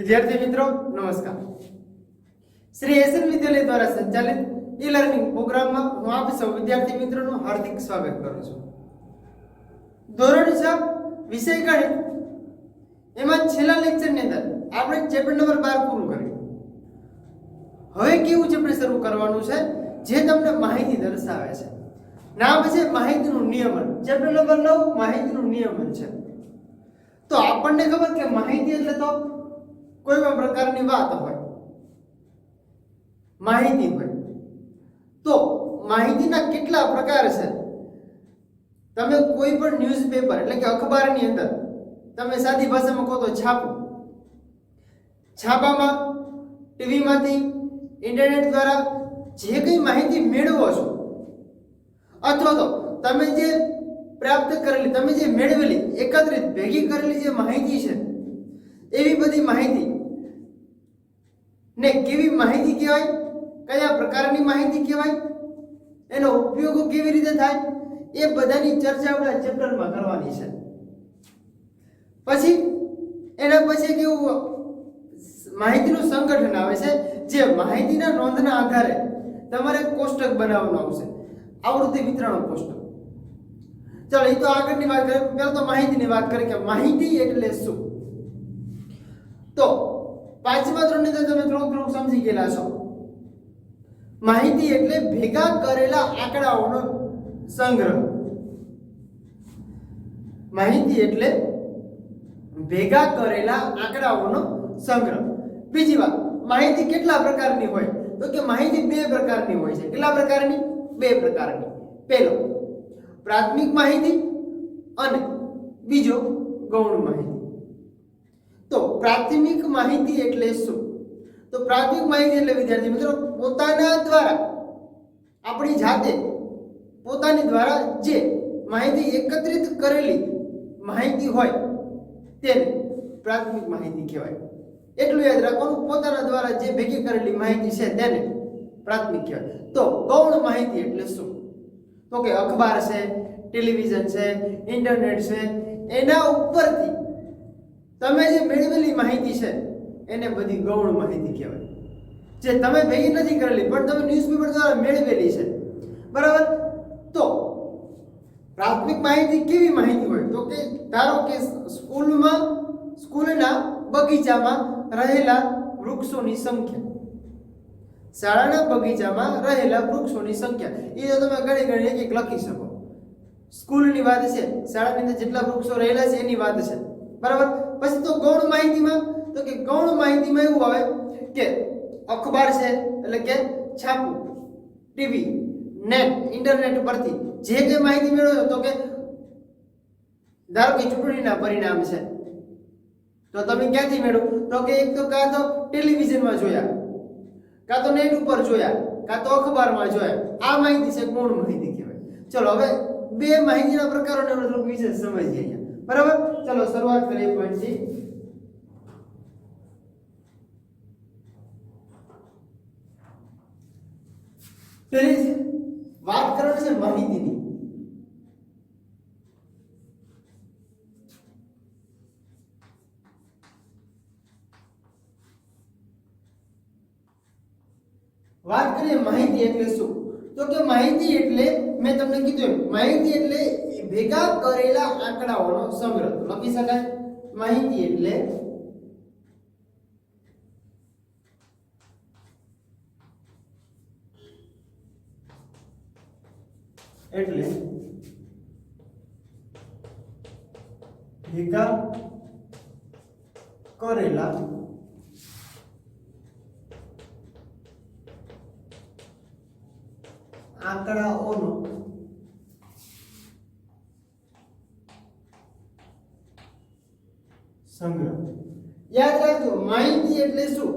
विद्यार्थी मित्रों नमस्कार। श्री एसएन विद्यालय द्वारा संचालित ई लर्निंग प्रोग्राम में हूँ आप सब विद्यार्थी मित्रों हार्दिक स्वागत करूँ छूं। धोरण 6 विषय गणित एमां छेल्ला लेक्चर ની અંદર આપણે ચેપ્ટર નંબર 12 પૂરું કર્યું। હવે કેવું ચેપ્ટર શરૂ કરવાનું છે જે તમને માહિતી દર્શાવે છે। નામ છે માહિતીનું નિયમન। ચેપ્ટર નંબર 9 માહિતીનું નિયમન છે। તો આપણને ખબર કે માહિતી એટલે તો કોઈ પણ પ્રકારની વાત હોય, માહિતી હોય। તો માહિતીના કેટલા પ્રકાર છે? તમે કોઈ પણ ન્યૂઝપેપર એટલે કે અખબારની અંદર તમે સાદી ભાષામાં કહો તો છાપું, છાપામાં, ટીવીમાંથી, ઇન્ટરનેટ દ્વારા જે કંઈ માહિતી મેળવો છો અથવા તો તમે જે પ્રાપ્ત કરેલી, તમે જે મેળવેલી, એકત્રિત ભેગી કરેલી જે માહિતી છે એવી બધી માહિતી ને કેવી માહિતી કહેવાય, કયા પ્રકારની માહિતી કહેવાય, એનો ઉપયોગ કેવી રીતે થાય, એ બધાની ચર્ચા આપણા ચેપ્ટરમાં કરવાની છે। પછી એના પછી કેવું માહિતીનું સંગઠન આવે છે, જે માહિતીના નોંધના આધારે તમારે કોષ્ટક બનાવવાનું આવશે, આવૃત્તિ વિતરણ કોષ્ટક। ચાલો એ તો આગળની વાત કરીએ, પહેલા તો માહિતીની વાત કરીએ કે માહિતી એટલે શું। તો પાંચમા ધોરણની અંદર તમે થોડુંક સમજી ગયેલા છો। માહિતી એટલે ભેગા કરેલા આંકડાઓનો સંગ્રહ। માહિતી એટલે ભેગા કરેલા આંકડાઓનો સંગ્રહ। બીજી વાત, માહિતી કેટલા પ્રકારની હોય? તો કે માહિતી બે પ્રકારની હોય છે। કેટલા પ્રકારની? બે પ્રકારની। પહેલો પ્રાથમિક માહિતી અને બીજો ગૌણ માહિતી। તો પ્રાથમિક માહિતી એટલે શું? તો પ્રાથમિક માહિતી એટલે વિદ્યાર્થી મિત્રો પોતાના દ્વારા, આપણી જાતે પોતાની દ્વારા જે માહિતી એકત્રિત કરેલી માહિતી હોય તેને પ્રાથમિક માહિતી કહેવાય। એટલું યાદ રાખવાનું, પોતાના દ્વારા જે ભેગી કરેલી માહિતી છે તેને પ્રાથમિક કહેવાય। તો ગૌણ માહિતી એટલે શું? તો કે અખબાર છે, ટેલિવિઝન છે, ઇન્ટરનેટ છે, એના ઉપરથી તમે જે મેળવેલી માહિતી છે એને બધી ગૌણ માહિતી કહેવાય, જે તમે ભેગી નથી કરેલી પણ તમે ન્યૂઝપેપર દ્વારા મેળવેલી છે, બરાબર? તો પ્રાથમિક માહિતી કેવી માહિતી હોય? તો કે ધારો કે સ્કૂલના બગીચામાં રહેલા વૃક્ષોની સંખ્યા, શાળાના બગીચામાં રહેલા વૃક્ષોની સંખ્યા, એ તો તમે ઘણી એક લખી શકો। સ્કૂલની વાત છે, શાળાની અંદર જેટલા વૃક્ષો રહેલા છે એની વાત છે, બરાબર? પછી તો ગૌણ માહિતીમાં, તો કે ગૌણ માહિતીમાં એવું આવે કે અખબાર છે એટલે કે છાપું, ટીવી, નેટ, ઇન્ટરનેટ પરથી જે કંઈ માહિતી મેળવો તો કે ધારો કે ચૂંટણીના પરિણામ છે તો તમે ક્યાંથી મેળવો? તો કે એક તો કાં તો ટેલિવિઝનમાં જોયા, કાં તો નેટ ઉપર જોયા, કાં તો અખબારમાં જોયા। આ માહિતી છે ગૌણ માહિતી કહેવાય। ચલો હવે બે માહિતીના પ્રકારોને આપણે થોડુંક વિશેષ સમજીએ અહીંયા, બરાબર? ચલો શરૂઆત કરીએ પોઈન્ટથી। પેલી વાત કરવાની છે માહિતીની। વાત કરીએ માહિતી એટલે શું? તો કે માહિતી એટલે મેં તમને કીધું એમ, માહિતી એટલે ભેગા કરેલા આંકડાઓનો સંગ્રહ। લખી શકાય માહિતી એટલે ભેગા કરેલા આંકડાઓનો સંગ્રહ। યાદ રાખજો, માહિતી એટલે શું?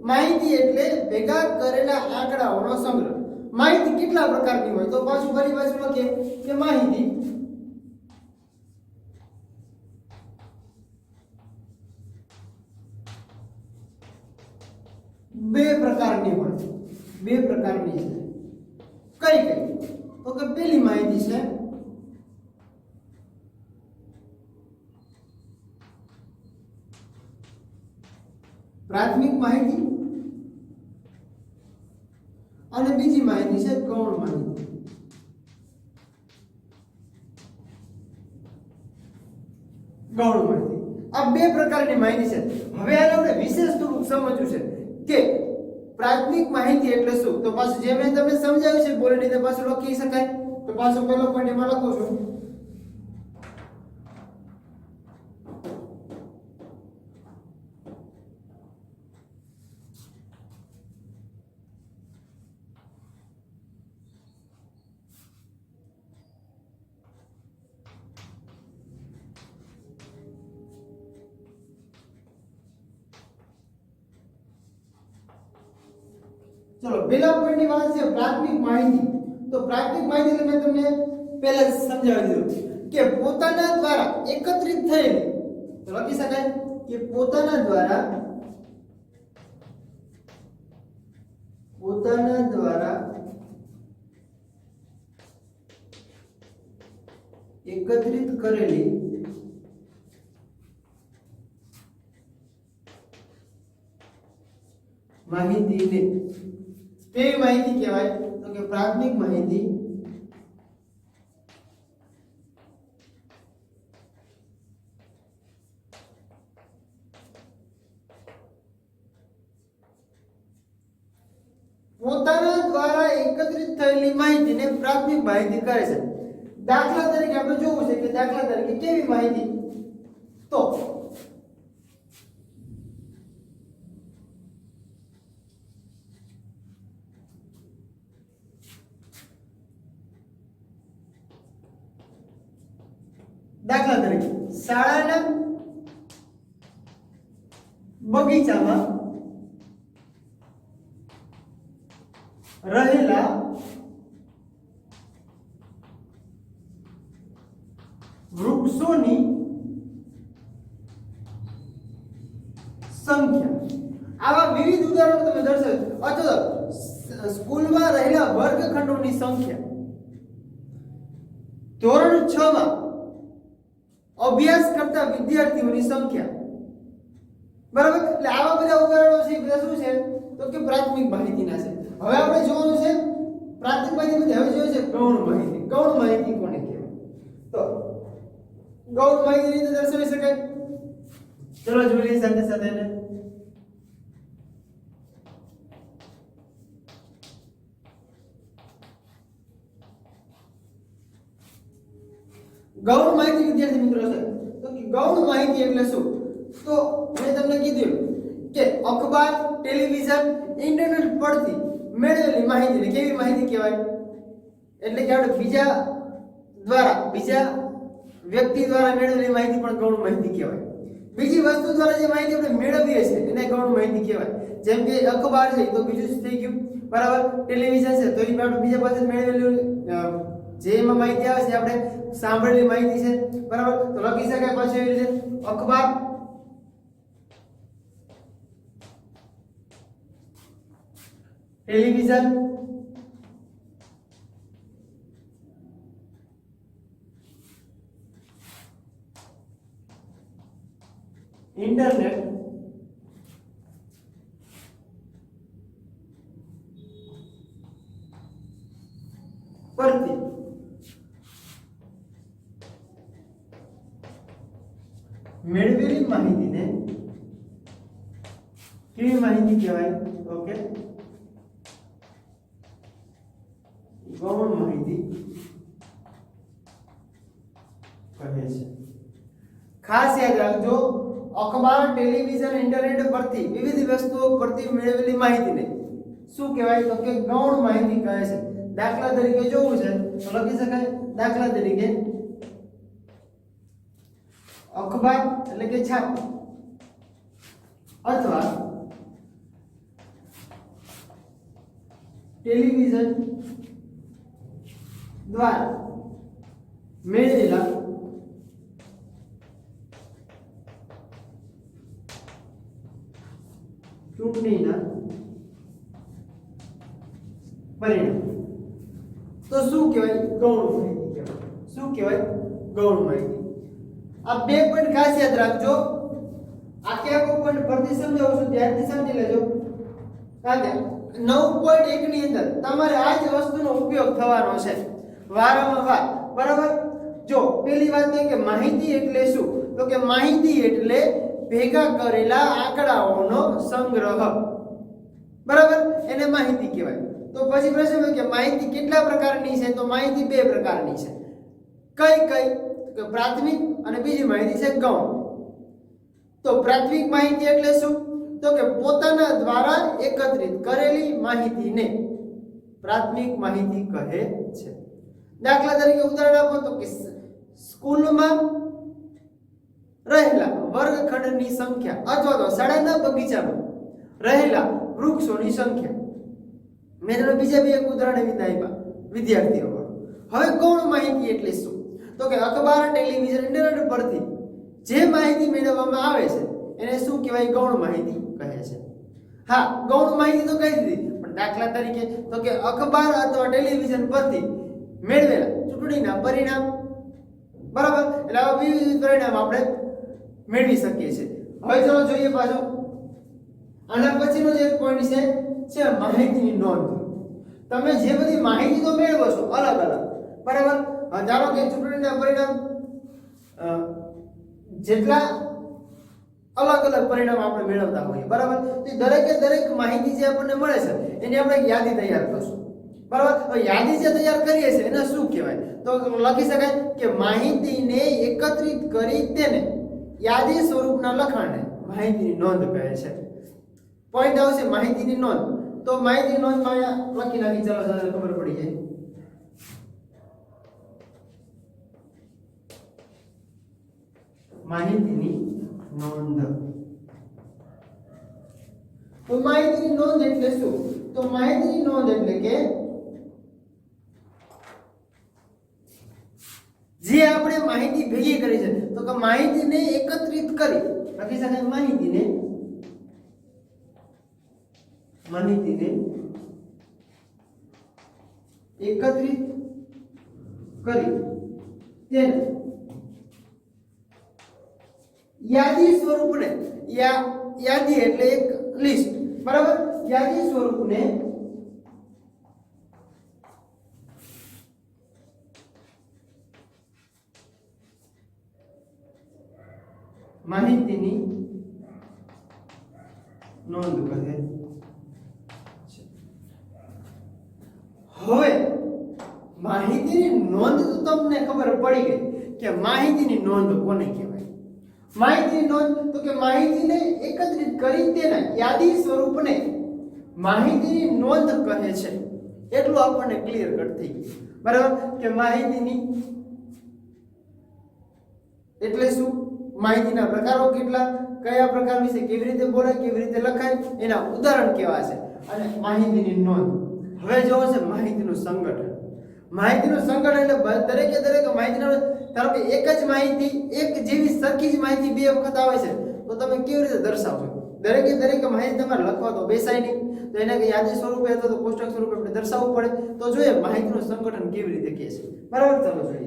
માહિતી એટલે ભેગા કરેલા આંકડાઓનો સંગ્રહ। માહિતી કેટલા પ્રકારની હોય? તો પાછું ફરી પાછું લખીએ કે માહિતી બે પ્રકારની હોય। બે પ્રકારની છે। કઈ કઈ? તો કે પેલી માહિતી છે પ્રાથમિક માહિતી અને બીજી માહિતી છે ગૌણ માહિતી. ગૌણ માહિતી આ બે પ્રકારની માહિતી છે. હવે આને આપણે વિશેષ થોડુંક સમજવું છે કે પ્રાથમિક માહિતી એટલે શું. તો પાછું જે મેં તમને સમજાવ્યું છે બોલની રીતે પાછું લખી શકાય. તો પાછો પહેલો પોઈન્ટ એમાં લખું છું. ચલો પહેલા પોઈન્ટની વાત છે પ્રાથમિક માહિતી. તો પ્રાથમિક માહિતી એટલે મેં તમને પહેલા જ સમજાવી દીધું કે પોતાના દ્વારા એકત્રિત થયેલી, તો લખી શકાય કે પોતાના દ્વારા એકત્રિત કરેલી માહિતીને કેવી માહિતી કહેવાય. તો કે પ્રાથમિક માહિતી. પોતાના દ્વારા એકત્રિત થયેલી માહિતીને પ્રાથમિક માહિતી કહે છે. દાખલા તરીકે આપણે જોવું છે કે દાખલા તરીકે કેવી માહિતી. તો દાખલા તરીકે શાળાના બગીચામાં રહેલા વૃક્ષોની સંખ્યા. આવા વિવિધ ઉદાહરણો તમે દર્શાવો. અથવા સ્કૂલમાં રહેલા વર્ગખંડોની સંખ્યા, ધોરણ 6 માં અભ્યાસ કરતા વિદ્યાર્થીઓની સંખ્યા. બરાબર. એટલે આવા બધા ઉદાહરણો છે. બધા શું છે તો કે પ્રાથમિક માહિતીના છે. હવે આપણે જોવાનું છે પ્રાથમિક માહિતી પછી હવે જોઈએ છે ગૌણ માહિતી. ગૌણ માહિતી કોને કહેવાય. તો ગૌણ માહિતી રીતે દર્શાવી શકાય. ચલો જોઈએ સાથે સાથે એને. ગૌણ માહિતી વિદ્યાર્થી મિત્રો છે. તો ગૌણ માહિતી એટલે શું. તો મેં તમને કીધું કે અખબાર, ટેલિવિઝન, ઇન્ટરનેટ પરથી મેળવેલી માહિતીને કેવી માહિતી કહેવાય. એટલે કે આપણે બીજા વ્યક્તિ દ્વારા મેળવેલી માહિતી પણ ગૌણ માહિતી કહેવાય. બીજી વસ્તુ દ્વારા જે માહિતી આપણે મેળવીએ છીએ એને ગૌણ માહિતી કહેવાય. જેમ કે અખબાર છે તો બીજું જ થઈ ગયું. બરાબર. ટેલિવિઝન છે તો એ આપણે બીજા પાસે મેળવેલું જે એમાં માહિતી આવે છે આપણે સાંભળેલી માહિતી છે. બરાબર. તો લખી શકાય પાછું એવી રીતે અખબાર, ટેલિવિઝન, ઇન્ટરનેટ પરથી મેળવેલી માહિતીને કેવી માહિતી કહેવાય. ઓકે, ગૌણ માહિતી કહે છે. ખાસ યાદ રાખજો અખબાર, ટેલિવિઝન, ઇન્ટરનેટ પરથી વિવિધ વસ્તુઓ પરથી મેળવેલી માહિતીને શું કહેવાય તો કે ગૌણ માહિતી કહે છે. દાખલા તરીકે જોવું છે તો લખી શકાય. દાખલા તરીકે અખબાર એટલે કે છાપ અથવા ટેલિવિઝન દ્વારા મેળવેલા ચૂંટણીના પરિણામ. તો શું કહેવાય ગૌણ માહિતી કહેવાય. શું કહેવાય ગૌણ માહિતી. આ બે પોઈન્ટ ખાસ યાદ રાખજો. આખે આખો પોઈન્ટ ફરીથી સમજાવું છું, ધ્યાનથી સમજી લેજો. કારણ કે 9.1 ની અંદર તમારે આ જ વસ્તુનો ઉપયોગ થવાનો છે વારંવાર. બરાબર. જો પેલી વાત એ કે માહિતી એટલે શું, તો કે માહિતી એટલે ભેગા કરેલા આંકડાઓનો સંગ્રહ. બરાબર, એને માહિતી કહેવાય. તો પછી પ્રશ્ન કે માહિતી કેટલા પ્રકારની છે, તો માહિતી બે પ્રકારની છે. કઈ કઈ, કે પ્રાથમિક અને બીજી માહિતી છે ગૌણ. તો પ્રાથમિક માહિતી એટલે શું, તો કે પોતાના દ્વારા એકત્રિત કરેલી માહિતીને પ્રાથમિક માહિતી કહે છે. દાખલા તરીકે ઉદાહરણ આપો તો કે સ્કૂલમાં રહેલા વર્ગખંડની સંખ્યા અથવા તો શાળાના બગીચામાં રહેલા વૃક્ષોની સંખ્યા. મેં તમને બીજા બે એક ઉદાહરણ એવી રીતે આપ્યા વિદ્યાર્થીઓ. હવે ગૌણ માહિતી એટલે શું, તો કે અખબાર, ટેલિવિઝન, ઇન્ટરનેટ પરથી જે માહિતી મેળવવામાં આવે છે એને શું કહેવાય, ગૌણ માહિતી કહે છે. હા, ગૌણ માહિતી તો કહી દીધી, પણ દાખલા તરીકે તો કે અખબાર અથવા ટેલિવિઝન પરથી મેળવેલા ચૂંટણીના પરિણામ. બરાબર, એટલે આવા વિવિધ પરિણામ આપણે મેળવી શકીએ છીએ. હવે ચાલો જોઈએ પાછો આના પછીનો જે પોઈન્ટ છે માહિતીની નોંધ. તમે જે બધી માહિતી તો મેળવો છો અલગ અલગ, બરાબર. ધારો કે ચૂંટણીના પરિણામ જેટલા અલગ અલગ પરિણામ આપણે મેળવતા હોઈએ, બરાબર. તો દરેકે દરેક માહિતી જે આપણને મળે છે એની આપણે એક યાદી તૈયાર કરશું, બરાબર. હવે યાદી જે તૈયાર કરીએ છીએ એને શું કહેવાય, તો લખી શકાય કે માહિતીને એકત્રિત કરી તેને યાદી સ્વરૂપના લખાણને માહિતીની નોંધ કહે છે. પોઈન્ટ આવશે માહિતીની નોંધ. તો માહિતીની નોંધમાં અહીંયા લખી નાખી, ચાલો ચાલો ખબર પડી જાય. માહિતીની નોંધ. તો માહિતીની નોંધ એટલે શું, તો માહિતીની નોંધ એટલે કે જે આપણે માહિતી ભેગી કરી છે, તો કે માહિતીને એકત્રિત કરી લખી શકાય માહિતીને એકત્રિત કરી તેને યાદી સ્વરૂપને, યાદી એટલે એક લિસ્ટ, બરાબર. યાદી સ્વરૂપને માહિતીની નોંધ કહે છે. હવે માહિતીની નોંધ તો તમને ખબર પડી ગઈ કે માહિતીની નોંધ કોને કહેવાય. માહિતીની નોંધ તો કે માહિતીને એકત્રિત કરી તેના યાદી સ્વરૂપને માહિતીની નોંધ કહે છે. એટલું આપણને ક્લિયર કટ થઈ ગયું, બરાબર. કે માહિતીની એટલે શું, માહિતીના પ્રકારો કેટલા, કયા પ્રકાર વિશે કેવી રીતે બોલાય, કેવી રીતે લખાય, એના ઉદાહરણ કેવા છે, અને માહિતીની નોંધ. હવે જોવો છે માહિતીનું સંગઠન. માહિતીનું સંગઠન એટલે દરેકે દરેક માહિતીનો, ધારો કે એક જ માહિતી, એક જેવી સરખી જ માહિતી બે વખત આવે છે, તો તમે કેવી રીતે દર્શાવશો. દરેકે દરેક માહિતી તમારે લખવા તો બેસાય નહીં, તો એને યાદી સ્વરૂપે અથવા તો કોષ્ટક સ્વરૂપે આપણે દર્શાવવું પડે. તો જોઈએ માહિતીનું સંગઠન કેવી રીતે કહે છે, બરાબર. ચાલો જોઈએ.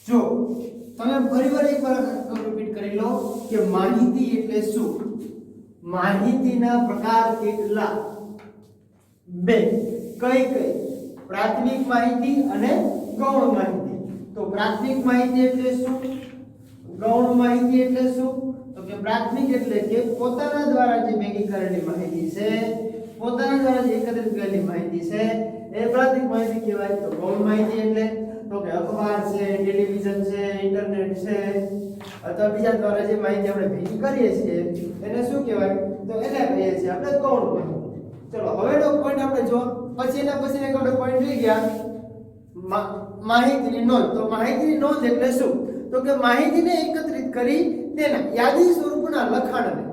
જો તમે ફરીવાર એકવાર રિપીટ કરી લો કે માહિતી એટલે શું, માહિતીના પ્રકાર કેટલા, બે. કઈ કઈ, પ્રાથમિક માહિતી અને ગૌણ માહિતી. તો પ્રાથમિક માહિતી એટલે શું, ગૌણ માહિતી એટલે શું? તો કે પ્રાથમિક એટલે કે પોતાના દ્વારા જે ભેગી કરેલી માહિતી છે, પોતાના દ્વારા જે એકત્રિત કરેલી માહિતી છે એ પ્રાથમિક માહિતી કહેવાય. તો ગૌણ માહિતી એટલે તો કે અખબાર છે, ટેલિવિઝન છે, ઇન્ટરનેટ છે અથવા બીજા દ્વારા જે માહિતી આપણે ભેગી કરીએ છીએ એને શું કહેવાય? તો એને કહીએ છીએ આપણે ગૌણ માહિતી. ચલો હવેનો પોઈન્ટ આપણે જો પછી એક આપણે પોઈન્ટ જોઈ ગયા માહિતીની નોંધ. તો માહિતીની નોંધ એટલે શું? તો કે માહિતીને એકત્રિત કરી તેના યાદી સ્વરૂપના લખાણને,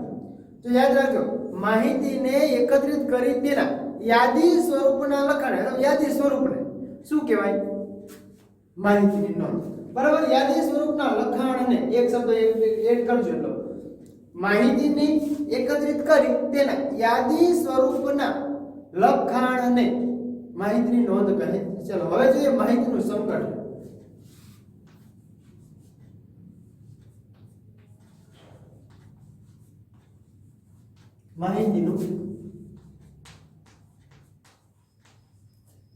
તો યાદ રાખજો, માહિતીને એકત્રિત કરી તેના યાદી સ્વરૂપના લખાણ, યાદી સ્વરૂપને શું કહેવાય? માહિતીની નોંધ. બરાબર. યાદી સ્વરૂપના લખાણને એક શબ્દ એડ કરજો એટલે માહિતીને એકત્રિત કરી તેના યાદી સ્વરૂપના લખાણને માહિતીની નોંધ કહે. ચલો હવે જોઈએ માહિતીનું સંકલન. માહિતીનું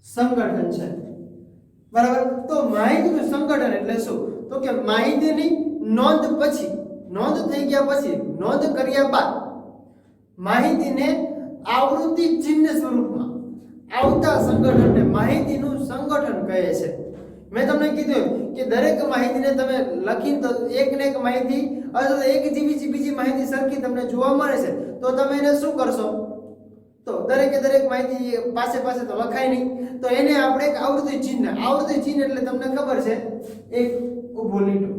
સંગઠન છે. બરાબર. તો માહિતીનું સંગઠન એટલે શું? તો કે માહિતીની નોંધ પછી, નોંધ થઈ ગયા પછી, નોંધ કર્યા બાદ માહિતીને આવૃત્તિ ચિહ્ન સ્વરૂપમાં આવતા સંગઠનને માહિતીનું સંગઠન કહે છે. મેં તમને કીધું કે દરેક માહિતીને તમે લખીને તો એકને એક માહિતી અથવા એક જેવી બીજી માહિતી સરખી તમને જોવા મળે છે તો તમે એને શું કરશો? તો દરેક માહિતી પાસે તો લખાય નહીં, તો એને આપણે એક આવૃત્તિ ચિહ્ન એટલે તમને ખબર છે એક ઊભો લીટો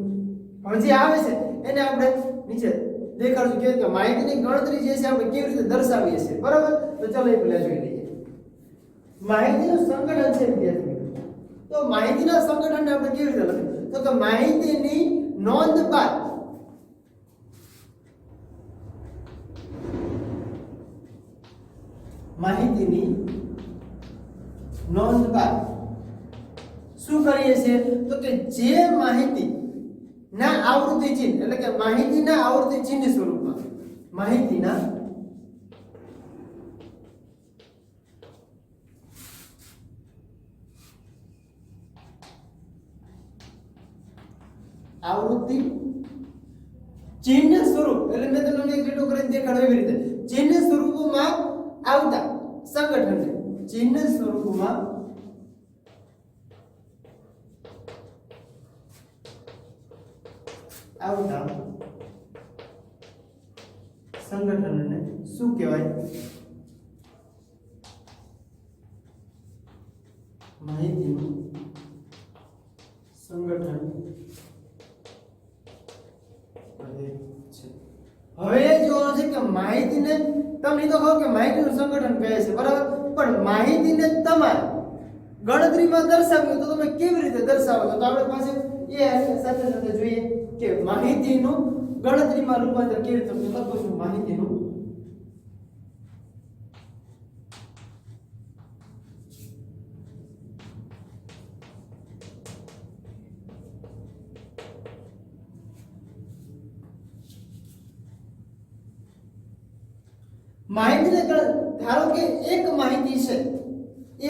હવે જે આવે છે એને આપણે નીચે દેખાડશું કે માહિતીની ગણતરી જે છે આપણે કેવી રીતે દર્શાવીએ છીએ. બરાબર. તો ચાલો એ પહેલા જોઈ લઈએ. માહિતીનું સંગઠન છે વિદ્યાર્થી મિત્રો. તો માહિતીના સંગઠનને આપણે કેવી રીતે લખીએ? તો કે માહિતીની નોંધ બાદ શું કરીએ છીએ? તો કે જે માહિતી ના આવૃત્તિ ચિહ્ન એટલે કે માહિતીના આવૃત્તિ ચિહ્ન સ્વરૂપમાં, માહિતીના આવૃત્તિ ચિહ્ન સ્વરૂપ એટલે મેં તમને એક લીટો કરીને દેખાડ્યો એવી રીતે ચિહ્ન સ્વરૂપમાં આવતા સંગઠનને, ચિહ્ન સ્વરૂપમાં આવતા સંગઠનને શું કહેવાય? માહિતીનું સંગઠન હવે જોવાનું છે કે માહિતીને તમને તો ખબર કે માહિતીનું સંગઠન કહે છે. બરાબર. પણ માહિતીને તમારે ગણતરીમાં દર્શાવવી તો તમે કેવી રીતે દર્શાવો? તો આપણી પાસે એ સાથે જોઈએ કે માહિતીનું ગણતરીમાં રૂપાંતર કેવી રીતે લખું છું. માહિતીનું માહિતીને ધારો કે એક માહિતી છે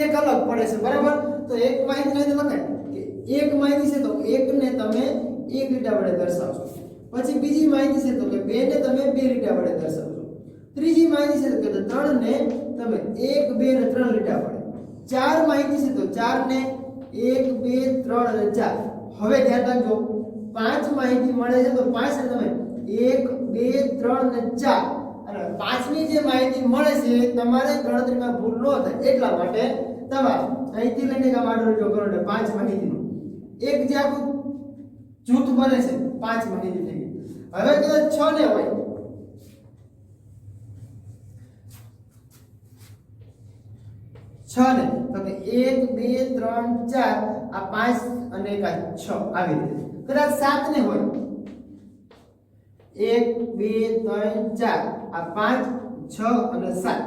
એક અલગ પડે છે. બરાબર. તો એક માહિતી લઈને લખાય કે એક માહિતી છે તો એકને તમે એક લીટા વડે દર્શાવશો, પછી બીજી માહિતી છે તો કે બે ને તમે બે લીટા વડે દર્શાવશો, ત્રીજી માહિતી છે તો કે ત્રણ ને તમે એક બે ને ત્રણ લીટા વડે, ચાર માહિતી છે તો ચાર ને એક બે ત્રણ અને ચાર. હવે ધ્યાન રાખજો, પાંચ માહિતી મળે છે તો પાંચ ને તમે એક બે ત્રણ ને ચાર અને પાંચમી જે માહિતી મળે છે તમારે ગણતરીમાં ભૂલ ન થાય એટલા માટે તમારે અહીંથી લઈને કામ આડો લીટો કરો એટલે પાંચ માહિતીનું એક જે આખું જૂથ બને છે પાંચ માહિતી થઈ ગઈ. હવે કદાચ 6 ને હોય, 6 ને તો કે 1 2 3 4 આ 5 અને 1 આ 6 આવી રીતે. કદાચ 7 ને હોય 1 2 3 4 આ 5 6 અને 7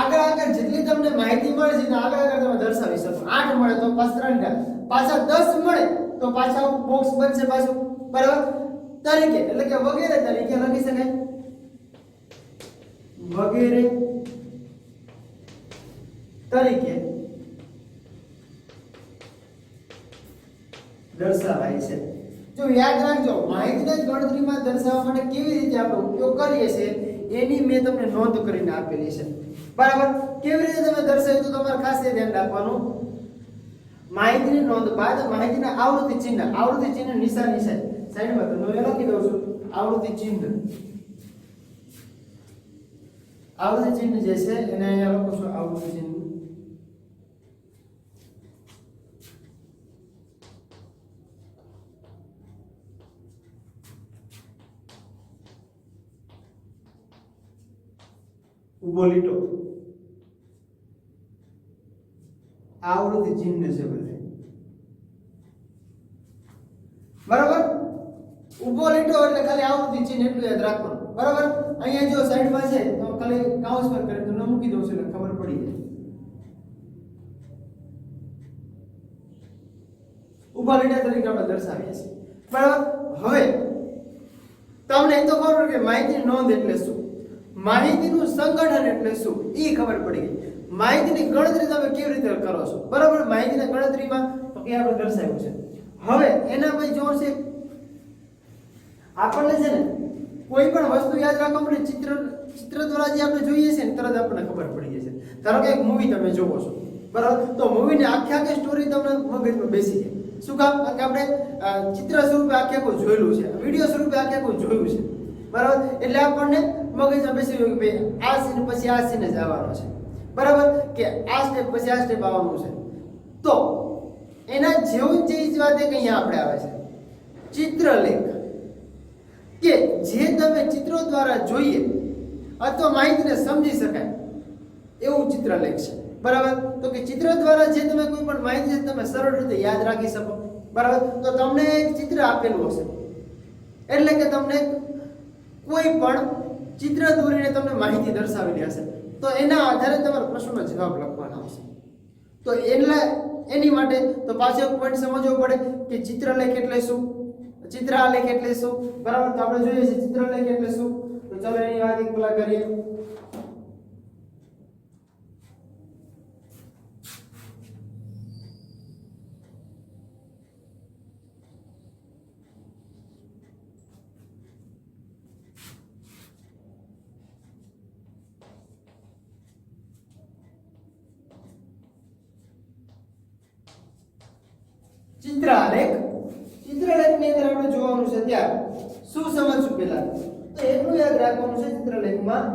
આગળ જેટલી તમને માહિતી મળે છે આગળ તમે દર્શાવી શકો. 8 મળે તો પાછા 3 ડા, પાછા 10 મળે તો પાછા બોક્સ બનશે પાછું. બરાબર. તરીકે એટલે કે વગેરે તરીકે લખી શકાય, વગેરે તરીકે દર્શાવાય છે. જો યાદ રાખજો માહિતીને ગણતરીમાં દર્શાવવા માટે કેવી રીતે આપણે ઉપયોગ કરીએ છીએ એની મેં તમને નોંધ કરીને આપેલી છે બરાબર કેવી રીતે તમે દર્શાવ્યું તો તમારે ખાસ એ ધ્યાન રાખવાનું માહિતીની નોંધ બાદ માહિતીના આવૃત્તિ ચિહ્ન નિશાની છે સાઈડમાં તો હું લખી દઉં છું આવૃત્તિ ચિહ્ન જે છે એને અહીંયા લખું છું આવૃત્તિ ચિહ્ન ઉભો લીટો આવૃત્તિ ચિહ્ન છે બધે બરાબર ઉભો લીટો એટલે ખાલી આવૃત્તિ ચિહ્ન એટલું યાદ રાખવાનું બરાબર અહીંયા જો સાઈડમાં છે તો ખાલી કાઉન્સ પર કરી તો મૂકી દઉં છું એટલે ખબર પડી જાય ઉભા લીટા તરીકે આપણે દર્શાવીએ છીએ બરાબર હવે તમને એ તો ખબર કે માહિતીની નોંધ એટલે શું માહિતીનું સંગઠન એટલે શું એ ખબર પડી ગઈ માહિતીની ગણતરી તમે કેવી રીતે કરો છો બરાબર માહિતીની ગણતરીમાં તો કે આપણે દર્શાવ્યું છે હવે એના પછી જો છે આપણને છે ને કોઈ પણ વસ્તુ યાદ રાખવા માટે ચિત્ર દ્વારા જે આપણે જોઈએ છે ને તરત આપણને ખબર પડી જશે ધારો કે એક મૂવી તમે જોવો છો બરાબર તો મૂવીની આખી સ્ટોરી તમને મગજમાં બેસી જાય શું કામ કે આપણે ચિત્ર સ્વરૂપે આખું જોયેલું છે વિડિયો સ્વરૂપે આખું જોયું છે બરાબર એટલે આપણને મગજમાં બેસી ગયું કે ભાઈ આ સીન પછી આ સીન જ આવવાનો છે બરાબર કે આ સ્ટેપ પછી આ સ્ટેપ આવવાનું છે તો એના જેવું જ વાત એક અહીંયા આપણે આવે છે ચિત્રલેખ કે જે તમે ચિત્રો દ્વારા જોઈએ અથવા માહિતીને સમજી શકાય એવું ચિત્રલેખ છે બરાબર તો કે ચિત્ર દ્વારા જે તમે કોઈ પણ માહિતી તમે સરળ રીતે યાદ રાખી શકો બરાબર તો તમને એક ચિત્ર આપેલું હશે એટલે કે તમને કોઈ પણ ચિત્ર દોરીને તમને માહિતી દર્શાવેલી હશે તો એના આધારે તમારા પ્રશ્નનો જવાબ લખવાનો આવશે તો એની માટે તો પાછો એક પોઈન્ટ સમજવો પડે કે ચિત્રલેખ એટલે શું ચિત્રાલેખ એટલે શું બરાબર તો આપણે જોઈએ છે ચિત્રલેખ એટલે શું તો ચાલો એની વાત એક પેલા કરીએ ચિત્રાલેખ ચિત્રલેખની અંદર આપણે જોવાનું છે ત્યારે શું સમજશું પહેલા તો એટલું યાદ રાખવાનું છે ચિત્રલેખમાં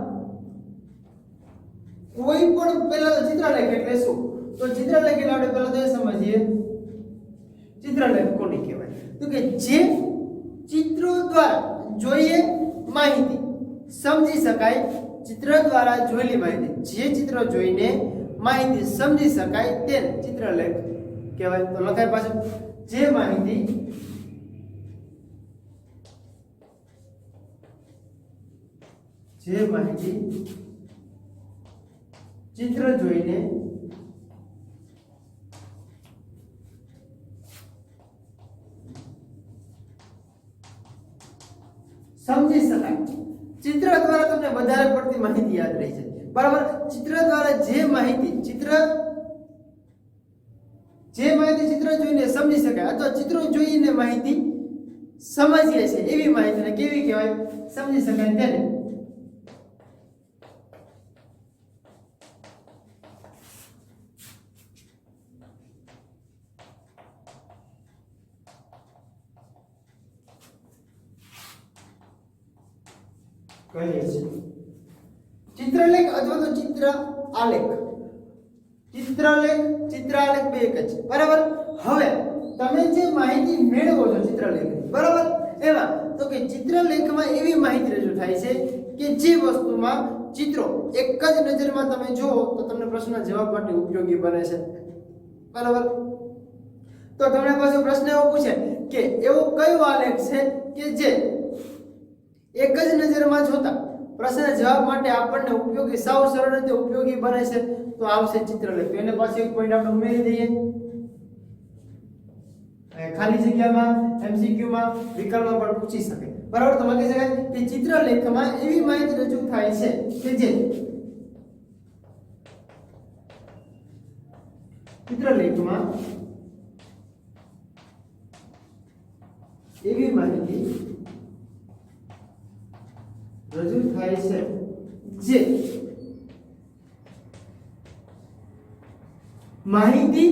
કોઈ પણ પહેલા તો ચિત્રલેખ એટલે શું તો ચિત્રલેખ એટલે આપણે પહેલા તો એ સમજીએ ચિત્રલેખ કોને કહેવાય તો કે જે ચિત્રો દ્વારા જોઈએ માહિતી સમજી શકાય ચિત્ર દ્વારા જોયેલી માહિતી જે ચિત્ર જોઈને માહિતી સમજી શકાય તેને ચિત્રલેખ કહેવાય તો લખાય પાછું જે માહિતી ચિત્ર જોઈને સમજી શકાય ચિત્ર દ્વારા તમને વધારે પડતી માહિતી યાદ રહી છે બરાબર ચિત્ર દ્વારા જે માહિતી ચિત્ર જોઈને સમજી શકાય અથવા ચિત્રો જોઈને માહિતી સમજીએ છે એવી માહિતીને કેવી કહેવાય સમજી શકાય તેને કહીએ છીએ ચિત્રલેખ અથવા તો ચિત્રાલેખ બે એક જ છે બરાબર હવે તમે જે માહિતી મેળવો છો ચિત્રલેખ બરાબર એમાં તો કે ચિત્રલેખમાં એવી માહિતી રજૂ થાય છે કે જે વસ્તુમાં ચિત્રો એક જ નજરમાં તમે જુઓ તો તમને પ્રશ્નના જવાબ માટે ઉપયોગી બને છે બરાબર તો તમને પાછો પ્રશ્ન એવો પૂછે કે એવો કયો આલેખ છે કે જે એક જ નજરમાં જોતા પ્રશ્નના જવાબ માટે આપણને ઉપયોગી સાવ સરળ રીતે ઉપયોગી બને છે તો આવશે ચિત્રલેખ એને પાછો એક પોઈન્ટ આપણે ઉમેરી દઈએ ખાલી જગ્યામાં MCQ માં વિકલ્પમાં પણ પૂછી શકે બરાબર તો લખી શકાય કે ચિત્રલેખમાં એવી માહિતી રજૂ થાય છે કે જે ચિત્રલેખમાં માહિતી રજૂ થાય છે જે માહિતી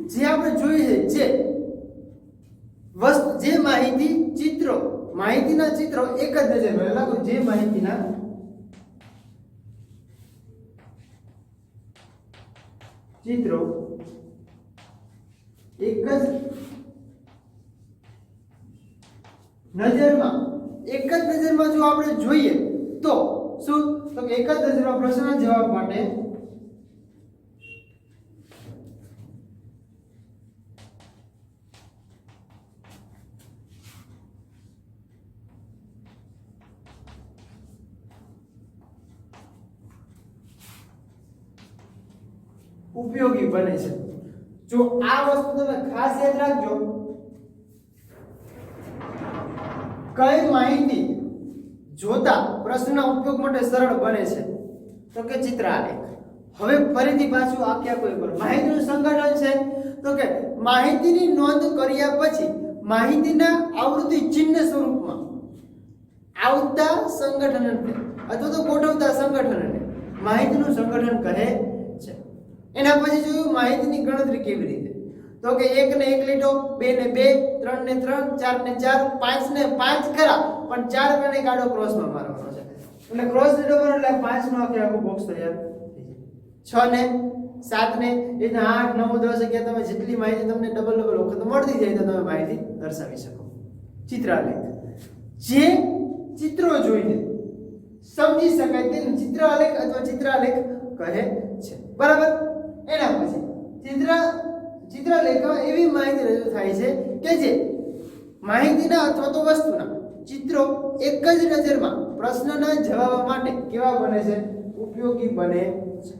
જે આપણે જોઈએ છે જે માહિતી ચિત્રો માહિતીના ચિત્રો એક જ નજરમાં લખો જે માહિતીના ચિત્રો એક જ નજરમાં જો આપણે જોઈએ તો શું તો એક જ નજરમાં પ્રશ્નના જવાબ માટે ઉપયોગી બને છે। જો આ વસ્તુ તમે ખાસ યાદ રાખજો, કઈ માહિતી જોતા પ્રશ્નના ઉપયોગ માટે સરળ બને છે તો કે ચિત્રાલેખ। હવે ફરીથી પાછું આખ્યા કોઈ પર માહિતીનું સંગઠન છે તો કે માહિતીની નોંધ કર્યા પછી માહિતીના આવૃત્તિ ચિહ્ન સ્વરૂપમાં આવતા સંગઠનને અથવા તો ગોઠવતા સંગઠનને માહિતીનું સંગઠન કહે છે। એના પછી જોયું માહિતીની ગણતરી કેવી રીતે તો કે 1 ને 1 લીધો, 2 ને 2, 3 ને 3, 4 ને 4, 5 ને 5 કરા પણ 4 ગણે કાઢો ક્રોસમાં મારવાનો છે એટલે ક્રોસ લીધો એટલે 5 નો આખું બોક્સ તૈયાર થઈ જાય। 6 ને 7 ને એ 8 9 10 11 તમે જેટલી માહિતી તમને ડબલ વખત મળતી જાય તો તમે માહિતી દર્શાવી શકો। ચિત્રાલેખ જે ચિત્રો જોઈને સમજી શકાય તેને ચિત્રાલેખ અથવા ચિત્રાલેખ કહે છે, બરાબર। એના પછી ચિત્રલેખમાં એવી માહિતી રજૂ થાય છે કે જે માહિતીના અથવા તો વસ્તુના ચિત્રો એક જ નજરમાં પ્રશ્નના જવાબ માટે કેવા બને છે ઉપયોગી બને છે।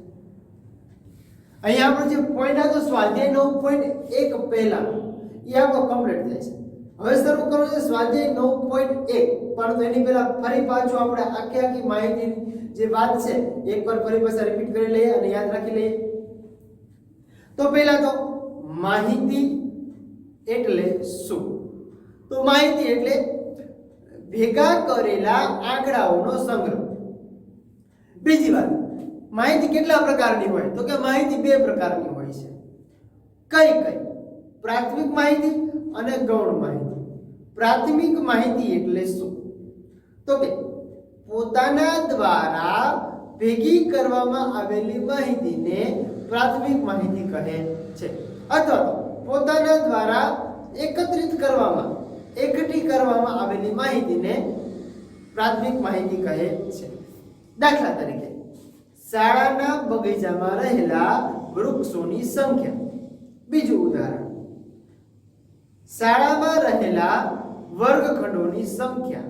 અહીંયા આપણો જે પોઈન્ટ હતો સ્વાધ્યાય 9.1 પહેલા એ આપણો કમ્પ્લીટ થાય છે। હવે શરૂ કરવું છે સ્વાધ્યાય 9.1 પરંતુ એની પહેલા ફરી પાછું આપણે આખી માહિતીની જે વાત છે એકવાર ફરી પાછા રિપીટ કરી લઈએ અને યાદ રાખી લઈએ। તો પહેલા તો માહિતી એટલે શું? તો માહિતી એટલે ભેગા કરેલા આંકડાઓનો સંગ્રહ। બીજી વાત, માહિતી કેટલા પ્રકારની હોય તો કે માહિતી બે પ્રકારની હોય છે। કઈ પ્રાથમિક માહિતી અને ગૌણ માહિતી। પ્રાથમિક માહિતી એટલે શું તો કે પોતાના દ્વારા ભેગી કરવામાં આવેલી માહિતીને પ્રાથમિક માહિતી કહે છે અથવા તો પોતાના દ્વારા એકત્રિત એકઠી કરવામાં આવેલી માહિતીને પ્રાથમિક માહિતી કહે છે। દાખલા તરીકે શાળાના બગીચામાં રહેલા વૃક્ષોની સંખ્યા। બીજું ઉદાહરણ, શાળામાં રહેલા વર્ગખંડોની સંખ્યા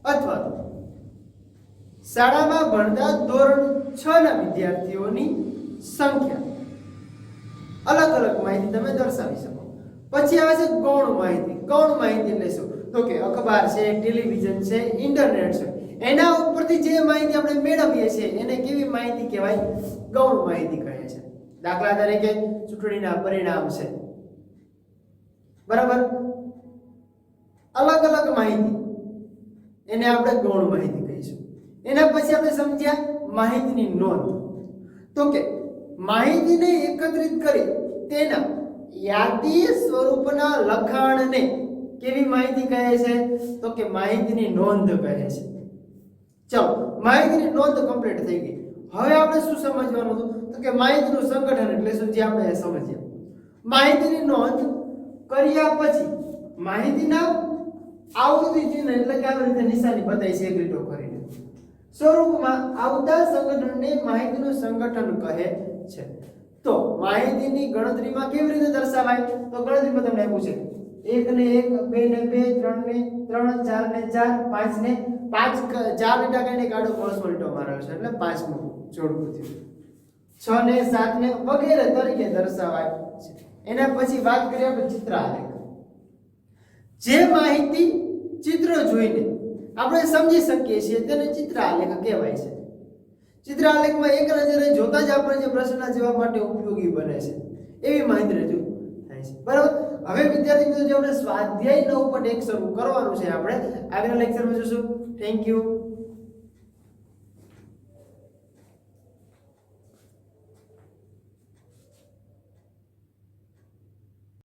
અથવા તો શાળામાં ભણતા ધોરણ 6 ના વિદ્યાર્થીઓની સંખ્યા। અલગ અલગ માહિતી તમે દર્શાવી શકો। પછી આવે છે ગૌણ માહિતી। ગૌણ માહિતી એટલે શું તો કે અખબાર છે, ટેલિવિઝન છે, ઇન્ટરનેટ છે, એના ઉપરથી જે માહિતી આપણે મેળવીએ છીએ એને કેવી માહિતી કહેવાય? ગૌણ માહિતી કહે છે। દાખલા તરીકે ચૂંટણીના પરિણામ છે, બરાબર। અલગ અલગ માહિતી એને આપણે ગૌણ માહિતી કહીશું। એના પછી આપણે સમજ્યા માહિતીની નોંધ તો કે માહિતીને એકત્રિત કરી તેના યાદી સ્વરૂપના લખાણને કેવી માહિતી કહે છે તો કે માહિતીની નોંધ કહે છે। ચલો, માહિતીની નોંધ કમ્પ્લીટ થઈ ગઈ। હવે આપણે શું સમજવાનું હતું તો કે માહિતીનું સંગઠન એટલે શું જે આપણે સમજ્યા। માહિતીની નોંધ કર્યા પછી માહિતીના આવૃત્તિ ચિહ્ન એટલે કે આવી રીતે નિશાની બતાવી છે એક લીટો કરીને સ્વરૂપમાં આવતા સંગઠનને માહિતીનું સંગઠન કહે છે। તો માહિતીની ગણતરીમાં કેવી રીતે દર્શાવાય તો ગણતરીમાં તમને આપ્યું છે 1 ને 1, 2 ને 2, 3 ને 3, 4 ને 4, 5 ને 5, 4 લીટા કરીને કાઢો ક્રોસમાં લીટો મારેલો છે એટલે 5મું જોડકું થયું। 6 ને 7 ને વગેરે તરીકે દર્શાવાય છે। એના પછી વાત કરીએ આપણે ચિત્રાલેખ। જે માહિતી ચિત્ર જોઈને આપણે સમજી શકીએ છીએ તેને ચિત્રાલેખ કહેવાય છે। ચિત્રાલેખમાં એક નજરે જોતા જ આપણે જે પ્રશ્નના જવાબ માટે ઉપયોગી બને છે એવી માહિતી રજૂ થાય થાય છે બરાબર હવે વિદ્યાર્થી મિત્રો જે આપણે સ્વાધ્યાય 9.1 શરૂ કરવાનું છે આપણે આગળના લેક્ચરમાં જોશું થેન્ક યુ